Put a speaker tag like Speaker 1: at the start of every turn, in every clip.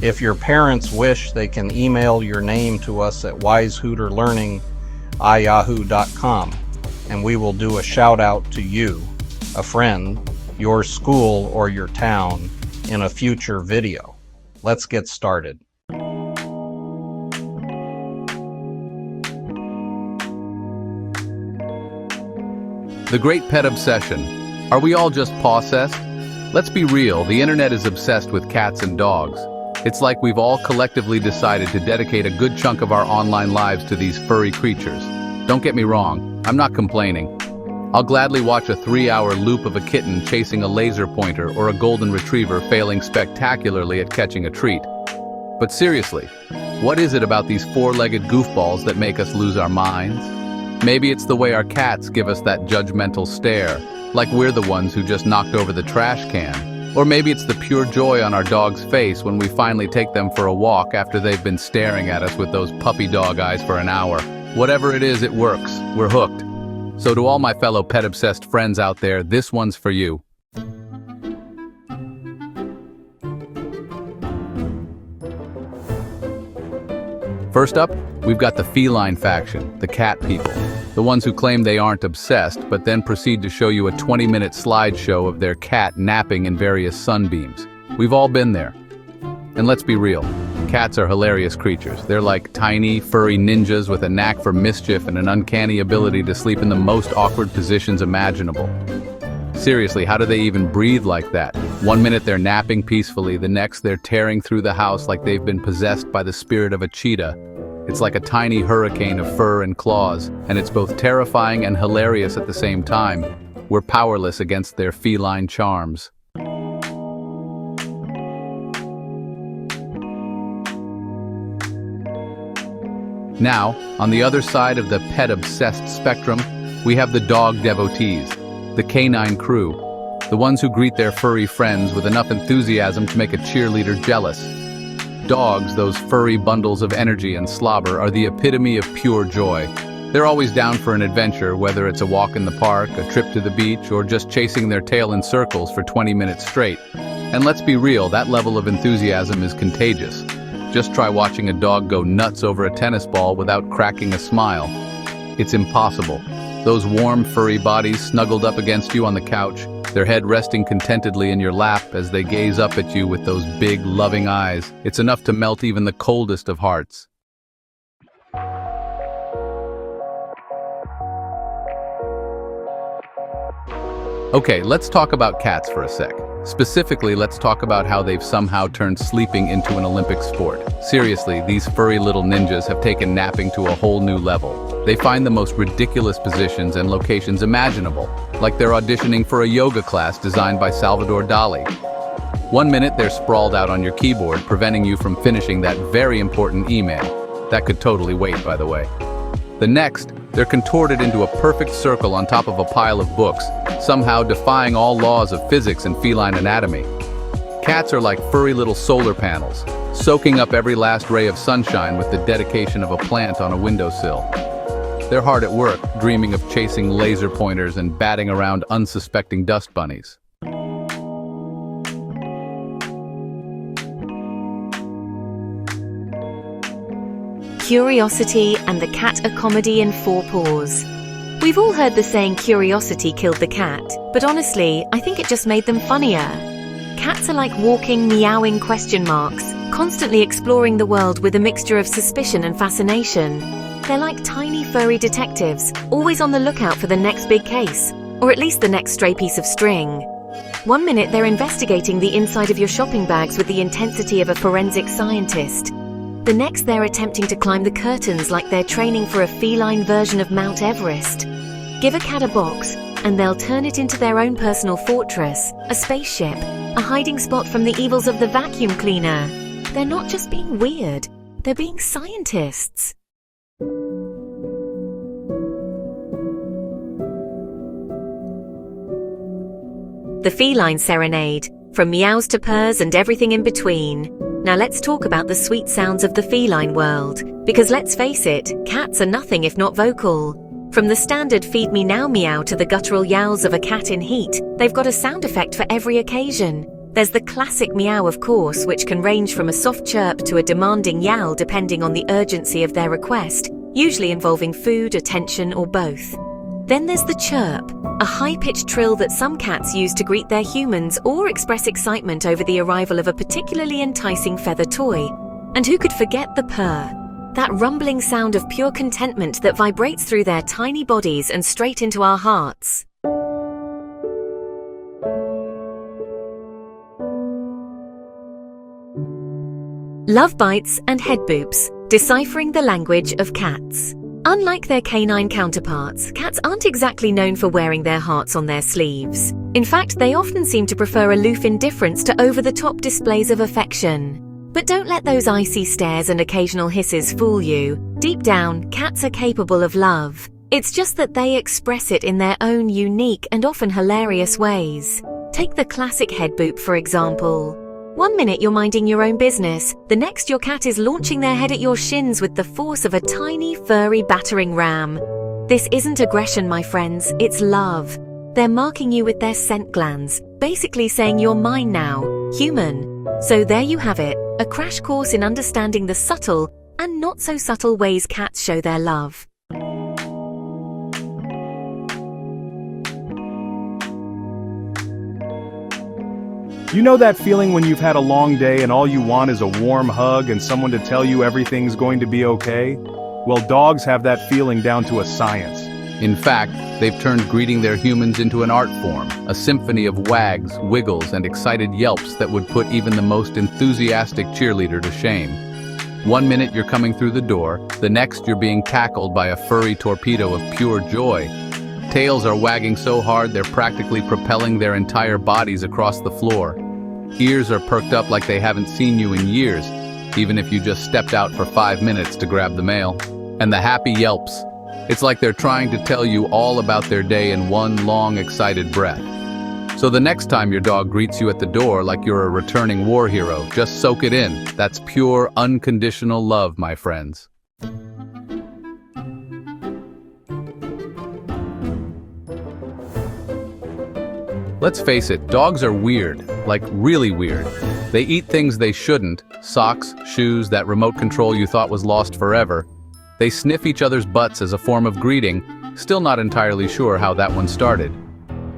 Speaker 1: If your parents wish, they can email your name to us at WiseHooterLearning@yahoo.com, and we will do a shout out to you, a friend, your school, or your town in a future video. Let's get started.
Speaker 2: The great pet obsession. Are we all just possessed? Let's be real, the internet is obsessed with cats and dogs. It's like we've all collectively decided to dedicate a good chunk of our online lives to these furry creatures. Don't get me wrong, I'm not complaining. I'll gladly watch a 3-hour loop of a kitten chasing a laser pointer or a golden retriever failing spectacularly at catching a treat. But seriously, what is it about these four-legged goofballs that make us lose our minds? Maybe it's the way our cats give us that judgmental stare, like we're the ones who just knocked over the trash can. Or maybe it's the pure joy on our dog's face when we finally take them for a walk after they've been staring at us with those puppy dog eyes for an hour. Whatever it is, it works. We're hooked. So to all my fellow pet-obsessed friends out there, this one's for you. First up, we've got the feline faction, the cat people. The ones who claim they aren't obsessed, but then proceed to show you a 20-minute slideshow of their cat napping in various sunbeams. We've all been there. And let's be real, cats are hilarious creatures. They're like tiny, furry ninjas with a knack for mischief and an uncanny ability to sleep in the most awkward positions imaginable. Seriously, how do they even breathe like that? One minute they're napping peacefully, the next they're tearing through the house like they've been possessed by the spirit of a cheetah. It's like a tiny hurricane of fur and claws, and it's both terrifying and hilarious at the same time. We're powerless against their feline charms. Now, on the other side of the pet-obsessed spectrum, we have the dog devotees, the canine crew, the ones who greet their furry friends with enough enthusiasm to make a cheerleader jealous. Dogs, those furry bundles of energy and slobber, are the epitome of pure joy. They're always down for an adventure, whether it's a walk in the park, a trip to the beach, or just chasing their tail in circles for 20 minutes straight. And let's be real, that level of enthusiasm is contagious. Just try watching a dog go nuts over a tennis ball without cracking a smile. It's impossible. Those warm, furry bodies snuggled up against you on the couch, their head resting contentedly in your lap as they gaze up at you with those big, loving eyes. It's enough to melt even the coldest of hearts. Okay, let's talk about cats for a sec. Specifically, let's talk about how they've somehow turned sleeping into an Olympic sport. Seriously, these furry little ninjas have taken napping to a whole new level. They find the most ridiculous positions and locations imaginable, like they're auditioning for a yoga class designed by Salvador Dali. One minute they're sprawled out on your keyboard, preventing you from finishing that very important email. That could totally wait, by the way. The next, they're contorted into a perfect circle on top of a pile of books, somehow defying all laws of physics and feline anatomy. Cats are like furry little solar panels, soaking up every last ray of sunshine with the dedication of a plant on a windowsill. They're hard at work, dreaming of chasing laser pointers and batting around unsuspecting dust bunnies.
Speaker 3: Curiosity and the cat are comedy in 4 paws. We've all heard the saying curiosity killed the cat, but honestly, I think it just made them funnier. Cats are like walking, meowing question marks, constantly exploring the world with a mixture of suspicion and fascination. They're like tiny furry detectives, always on the lookout for the next big case, or at least the next stray piece of string. One minute they're investigating the inside of your shopping bags with the intensity of a forensic scientist. The next they're attempting to climb the curtains like they're training for a feline version of Mount Everest. Give a cat a box, and they'll turn it into their own personal fortress, a spaceship, a hiding spot from the evils of the vacuum cleaner. They're not just being weird, they're being scientists. The feline serenade, from meows to purrs and everything in between. Now let's talk about the sweet sounds of the feline world, because let's face it, cats are nothing if not vocal. From the standard feed me now meow to the guttural yowls of a cat in heat, they've got a sound effect for every occasion. There's the classic meow, of course, which can range from a soft chirp to a demanding yowl depending on the urgency of their request, usually involving food, attention, or both. Then there's the chirp, a high-pitched trill that some cats use to greet their humans or express excitement over the arrival of a particularly enticing feather toy. And who could forget the purr? That rumbling sound of pure contentment that vibrates through their tiny bodies and straight into our hearts. Love bites and head boops, deciphering the language of cats. Unlike their canine counterparts, cats aren't exactly known for wearing their hearts on their sleeves. In fact, they often seem to prefer aloof indifference to over-the-top displays of affection. But don't let those icy stares and occasional hisses fool you. Deep down, cats are capable of love. It's just that they express it in their own unique and often hilarious ways. Take the classic head boop, for example. One minute you're minding your own business, the next your cat is launching their head at your shins with the force of a tiny, furry battering ram. This isn't aggression, my friends, it's love. They're marking you with their scent glands, basically saying you're mine now, human. So there you have it, a crash course in understanding the subtle and not so subtle ways cats show their love.
Speaker 4: You know that feeling when you've had a long day and all you want is a warm hug and someone to tell you everything's going to be okay? Well, dogs have that feeling down to a science.
Speaker 2: In fact, they've turned greeting their humans into an art form, a symphony of wags, wiggles, and excited yelps that would put even the most enthusiastic cheerleader to shame. One minute you're coming through the door, the next you're being tackled by a furry torpedo of pure joy. Tails are wagging so hard they're practically propelling their entire bodies across the floor. Ears are perked up like they haven't seen you in years, even if you just stepped out for 5 minutes to grab the mail. And the happy yelps. It's like they're trying to tell you all about their day in one long, excited breath. So the next time your dog greets you at the door like you're a returning war hero, just soak it in. That's pure, unconditional love, my friends. Let's face it, dogs are weird, like really weird. They eat things they shouldn't, socks, shoes, that remote control you thought was lost forever. They sniff each other's butts as a form of greeting, still not entirely sure how that one started.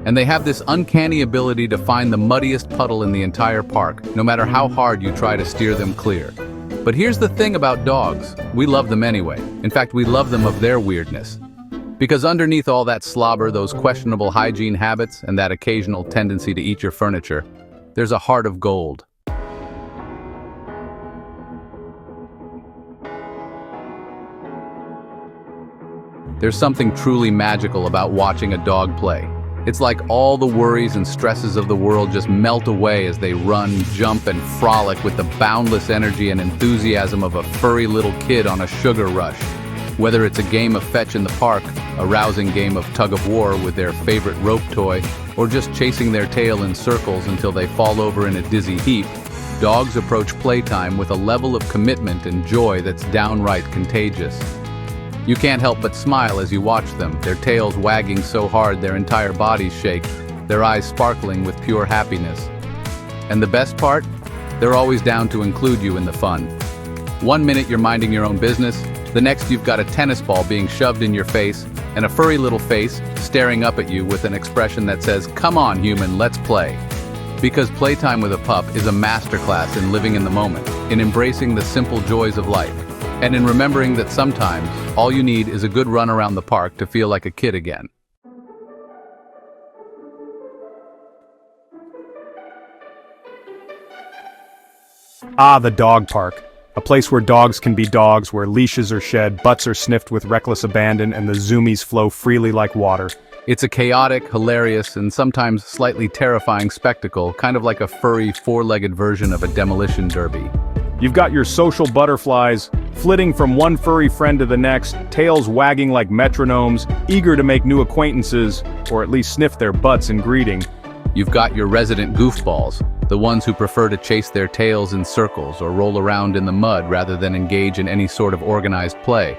Speaker 2: And they have this uncanny ability to find the muddiest puddle in the entire park, no matter how hard you try to steer them clear. But here's the thing about dogs, we love them anyway. In fact, we love them of their weirdness. Because underneath all that slobber, those questionable hygiene habits, and that occasional tendency to eat your furniture, there's a heart of gold. There's something truly magical about watching a dog play. It's like all the worries and stresses of the world just melt away as they run, jump, and frolic with the boundless energy and enthusiasm of a furry little kid on a sugar rush. Whether it's a game of fetch in the park, a rousing game of tug-of-war with their favorite rope toy, or just chasing their tail in circles until they fall over in a dizzy heap, dogs approach playtime with a level of commitment and joy that's downright contagious. You can't help but smile as you watch them, their tails wagging so hard their entire bodies shake, their eyes sparkling with pure happiness. And the best part? They're always down to include you in the fun. One minute you're minding your own business, the next you've got a tennis ball being shoved in your face, and a furry little face staring up at you with an expression that says, "Come on, human, let's play." Because playtime with a pup is a masterclass in living in the moment, in embracing the simple joys of life, and in remembering that sometimes all you need is a good run around the park to feel like a kid again.
Speaker 4: Ah, the dog park. A place where dogs can be dogs, where leashes are shed, butts are sniffed with reckless abandon, and the zoomies flow freely like water.
Speaker 2: It's a chaotic, hilarious, and sometimes slightly terrifying spectacle, kind of like a furry, four-legged version of a demolition derby.
Speaker 4: You've got your social butterflies, flitting from one furry friend to the next, tails wagging like metronomes, eager to make new acquaintances, or at least sniff their butts in greeting.
Speaker 2: You've got your resident goofballs, the ones who prefer to chase their tails in circles or roll around in the mud rather than engage in any sort of organized play.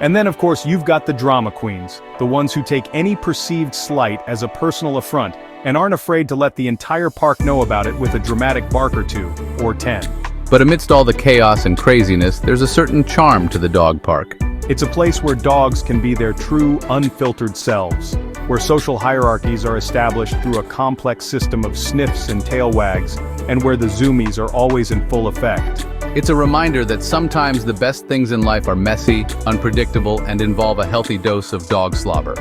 Speaker 4: And then, of course, you've got the drama queens, the ones who take any perceived slight as a personal affront, and aren't afraid to let the entire park know about it with a dramatic bark or 2, or 10.
Speaker 2: But amidst all the chaos and craziness, there's a certain charm to the dog park.
Speaker 4: It's a place where dogs can be their true, unfiltered selves, where social hierarchies are established through a complex system of sniffs and tail wags, and where the zoomies are always in full effect.
Speaker 2: It's a reminder that sometimes the best things in life are messy, unpredictable, and involve a healthy dose of dog slobber.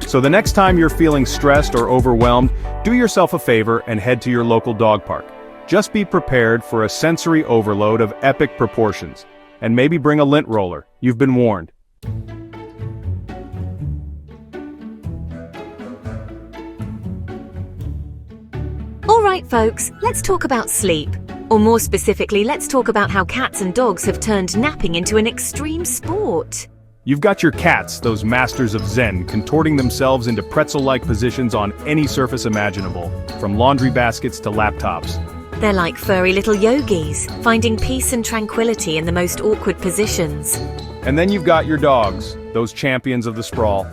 Speaker 4: So the next time you're feeling stressed or overwhelmed, do yourself a favor and head to your local dog park. Just be prepared for a sensory overload of epic proportions. And maybe bring a lint roller. You've been warned.
Speaker 3: All right, folks, let's talk about sleep. Or more specifically, let's talk about how cats and dogs have turned napping into an extreme sport.
Speaker 4: You've got your cats, those masters of Zen, contorting themselves into pretzel-like positions on any surface imaginable, from laundry baskets to laptops.
Speaker 3: They're like furry little yogis, finding peace and tranquility in the most awkward positions.
Speaker 4: And then you've got your dogs, those champions of the sprawl.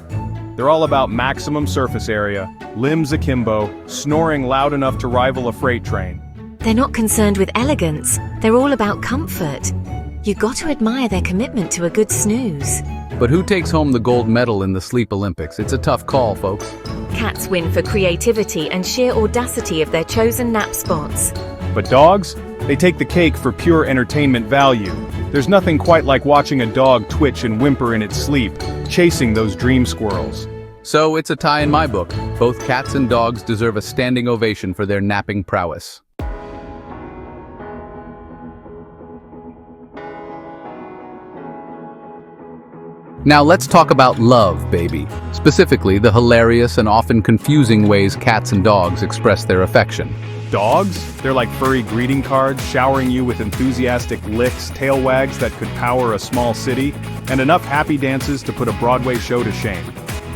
Speaker 4: They're all about maximum surface area, limbs akimbo, snoring loud enough to rival a freight train.
Speaker 3: They're not concerned with elegance, they're all about comfort. You got to admire their commitment to a good snooze.
Speaker 2: But who takes home the gold medal in the Sleep Olympics? It's a tough call, folks.
Speaker 3: Cats win for creativity and sheer audacity of their chosen nap spots.
Speaker 4: But dogs? They take the cake for pure entertainment value. There's nothing quite like watching a dog twitch and whimper in its sleep, chasing those dream squirrels.
Speaker 2: So it's a tie in my book. Both cats and dogs deserve a standing ovation for their napping prowess. Now let's talk about love, baby. Specifically, the hilarious and often confusing ways cats and dogs express their affection.
Speaker 4: Dogs? They're like furry greeting cards, showering you with enthusiastic licks, tail wags that could power a small city, and enough happy dances to put a Broadway show to shame.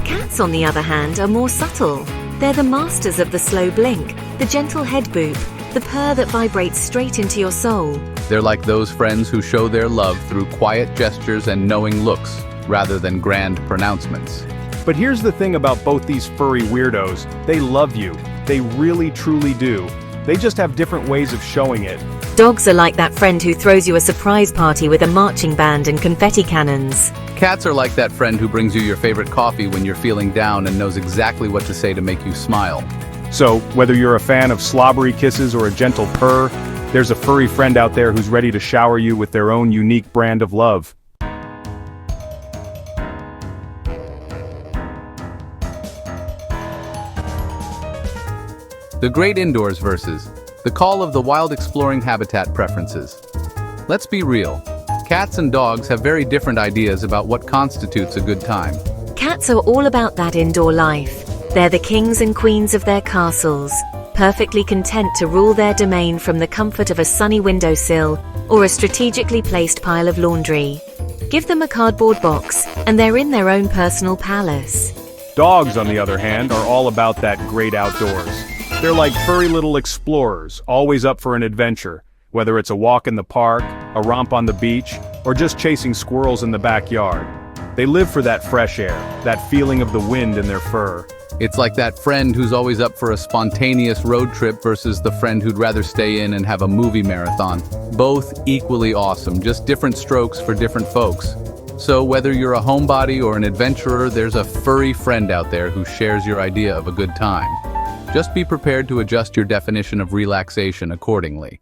Speaker 3: Cats, on the other hand, are more subtle. They're the masters of the slow blink, the gentle head boop, the purr that vibrates straight into your soul.
Speaker 2: They're like those friends who show their love through quiet gestures and knowing looks, rather than grand pronouncements.
Speaker 4: But here's the thing about both these furry weirdos. They love you. They really truly do. They just have different ways of showing it.
Speaker 3: Dogs are like that friend who throws you a surprise party with a marching band and confetti cannons.
Speaker 2: Cats are like that friend who brings you your favorite coffee when you're feeling down and knows exactly what to say to make you smile.
Speaker 4: So, whether you're a fan of slobbery kisses or a gentle purr, there's a furry friend out there who's ready to shower you with their own unique brand of love.
Speaker 2: The Great Indoors versus the Call of the Wild Exploring Habitat Preferences. Let's be real. Cats and dogs have very different ideas about what constitutes a good time.
Speaker 3: Cats are all about that indoor life. They're the kings and queens of their castles, perfectly content to rule their domain from the comfort of a sunny windowsill or a strategically placed pile of laundry. Give them a cardboard box, and they're in their own personal palace.
Speaker 4: Dogs, on the other hand, are all about that great outdoors. They're like furry little explorers, always up for an adventure, whether it's a walk in the park, a romp on the beach, or just chasing squirrels in the backyard. They live for that fresh air, that feeling of the wind in their fur.
Speaker 2: It's like that friend who's always up for a spontaneous road trip versus the friend who'd rather stay in and have a movie marathon. Both equally awesome, just different strokes for different folks. So whether you're a homebody or an adventurer, there's a furry friend out there who shares your idea of a good time. Just be prepared to adjust your definition of relaxation accordingly.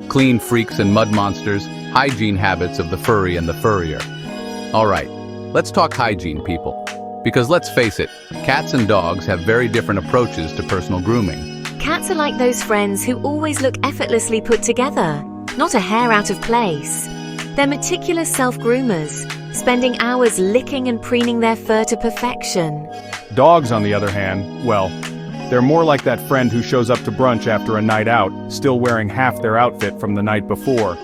Speaker 2: Clean freaks and mud monsters, hygiene habits of the furry and the furrier. Alright, let's talk hygiene, people. Because let's face it, cats and dogs have very different approaches to personal grooming.
Speaker 3: Cats are like those friends who always look effortlessly put together, not a hair out of place. They're meticulous self-groomers, spending hours licking and preening their fur to perfection.
Speaker 4: Dogs, on the other hand, well, they're more like that friend who shows up to brunch after a night out, still wearing half their outfit from the night before.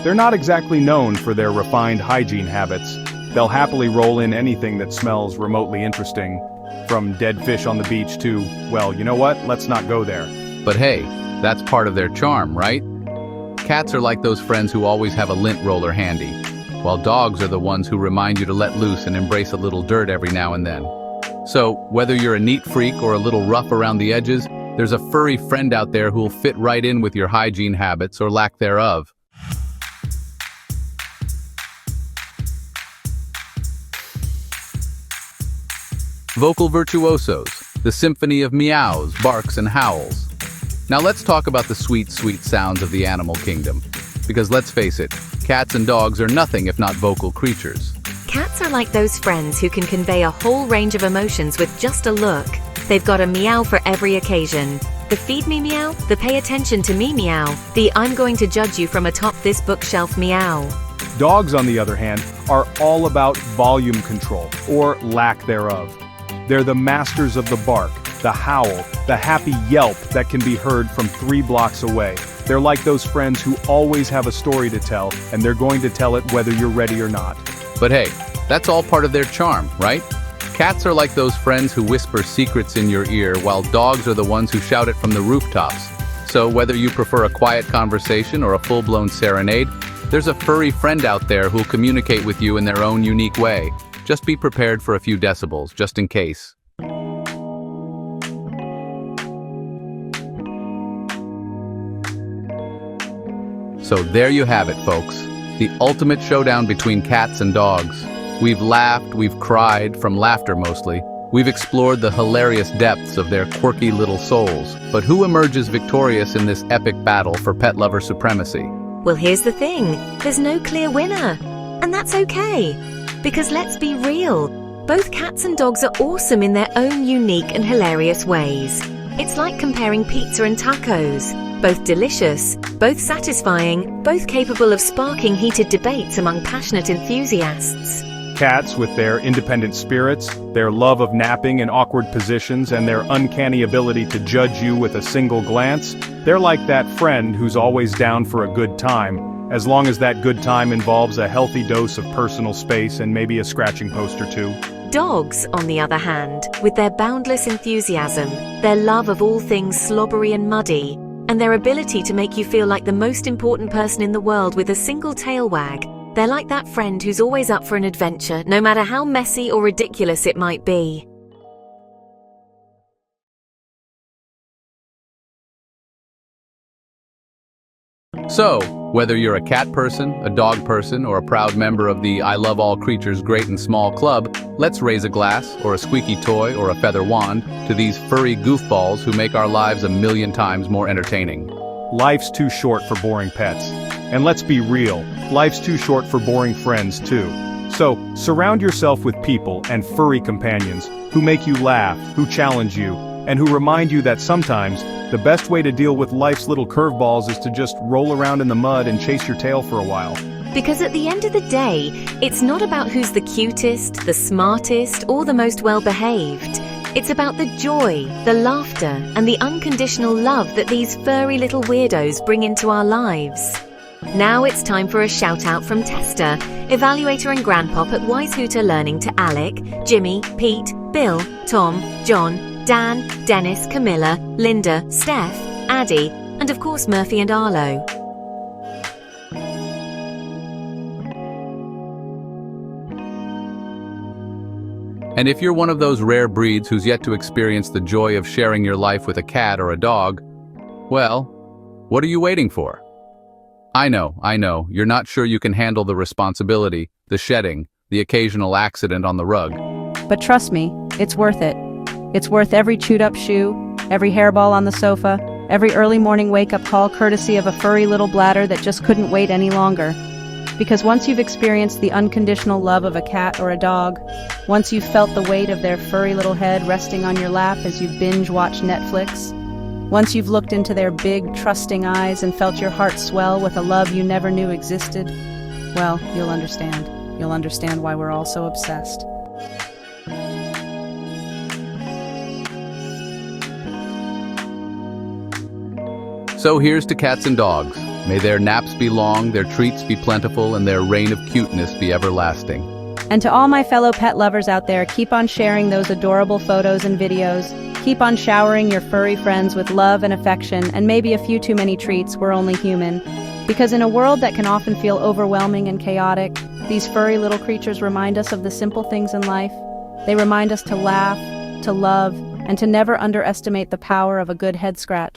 Speaker 4: They're not exactly known for their refined hygiene habits. They'll happily roll in anything that smells remotely interesting, from dead fish on the beach to, well, you know what, let's not go there.
Speaker 2: But hey, that's part of their charm, right? Cats are like those friends who always have a lint roller handy. while dogs are the ones who remind you to let loose and embrace a little dirt every now and then. So, whether you're a neat freak or a little rough around the edges, there's a furry friend out there who'll fit right in with your hygiene habits or lack thereof. Vocal virtuosos, the symphony of meows, barks, and howls. Now let's talk about the sweet, sweet sounds of the animal kingdom. Because let's face it, cats and dogs are nothing if not vocal creatures.
Speaker 3: Cats are like those friends who can convey a whole range of emotions with just a look. They've got a meow for every occasion. The feed me meow, the pay attention to me meow, the I'm going to judge you from atop this bookshelf meow.
Speaker 4: Dogs, on the other hand, are all about volume control, or lack thereof. They're the masters of the bark, the howl, the happy yelp that can be heard from 3 blocks away. They're like those friends who always have a story to tell, and they're going to tell it whether you're ready or not.
Speaker 2: But hey, that's all part of their charm, right? Cats are like those friends who whisper secrets in your ear, while dogs are the ones who shout it from the rooftops. So whether you prefer a quiet conversation or a full-blown serenade, there's a furry friend out there who'll communicate with you in their own unique way. Just be prepared for a few decibels, just in case. So there you have it, folks. The ultimate showdown between cats and dogs. We've laughed, we've cried, from laughter mostly. We've explored the hilarious depths of their quirky little souls. But who emerges victorious in this epic battle for pet lover supremacy?
Speaker 3: Well, here's the thing. There's no clear winner. And that's okay. Because let's be real, both cats and dogs are awesome in their own unique and hilarious ways. It's like comparing pizza and tacos. Both delicious, both satisfying, both capable of sparking heated debates among passionate enthusiasts.
Speaker 4: Cats, with their independent spirits, their love of napping in awkward positions, and their uncanny ability to judge you with a single glance, they're like that friend who's always down for a good time, as long as that good time involves a healthy dose of personal space and maybe a scratching post or 2.
Speaker 3: Dogs, on the other hand, with their boundless enthusiasm, their love of all things slobbery and muddy, and their ability to make you feel like the most important person in the world with a single tail wag, they're like that friend who's always up for an adventure, no matter how messy or ridiculous it might be.
Speaker 2: So, whether you're a cat person, a dog person, or a proud member of the I Love All Creatures Great and Small Club, let's raise a glass, or a squeaky toy, or a feather wand, to these furry goofballs who make our lives a million times more entertaining.
Speaker 4: Life's too short for boring pets. And let's be real, life's too short for boring friends too. So, surround yourself with people and furry companions who make you laugh, who challenge you, and who remind you that sometimes, the best way to deal with life's little curveballs is to just roll around in the mud and chase your tail for a while.
Speaker 3: Because at the end of the day, it's not about who's the cutest, the smartest, or the most well-behaved. It's about the joy, the laughter, and the unconditional love that these furry little weirdos bring into our lives. Now it's time for a shout-out from Tester, Evaluator and Grandpop at WiseHooterLearning to Alec, Jimmy, Pete, Bill, Tom, John, Dan, Dennis, Camilla, Linda, Steph, Addie, and of course Murphy and Arlo.
Speaker 2: And if you're one of those rare breeds who's yet to experience the joy of sharing your life with a cat or a dog, well, what are you waiting for? I know, you're not sure you can handle the responsibility, the shedding, the occasional accident on the rug.
Speaker 5: But trust me, it's worth it. It's worth every chewed-up shoe, every hairball on the sofa, every early morning wake-up call courtesy of a furry little bladder that just couldn't wait any longer. Because once you've experienced the unconditional love of a cat or a dog, once you've felt the weight of their furry little head resting on your lap as you binge-watch Netflix, once you've looked into their big, trusting eyes and felt your heart swell with a love you never knew existed, well, you'll understand. You'll understand why we're all so obsessed.
Speaker 2: So here's to cats and dogs. May their naps be long, their treats be plentiful, and their reign of cuteness be everlasting.
Speaker 5: And to all my fellow pet lovers out there, keep on sharing those adorable photos and videos. Keep on showering your furry friends with love and affection, and maybe a few too many treats. We're only human. Because in a world that can often feel overwhelming and chaotic, these furry little creatures remind us of the simple things in life. They remind us to laugh, to love, and to never underestimate the power of a good head scratch.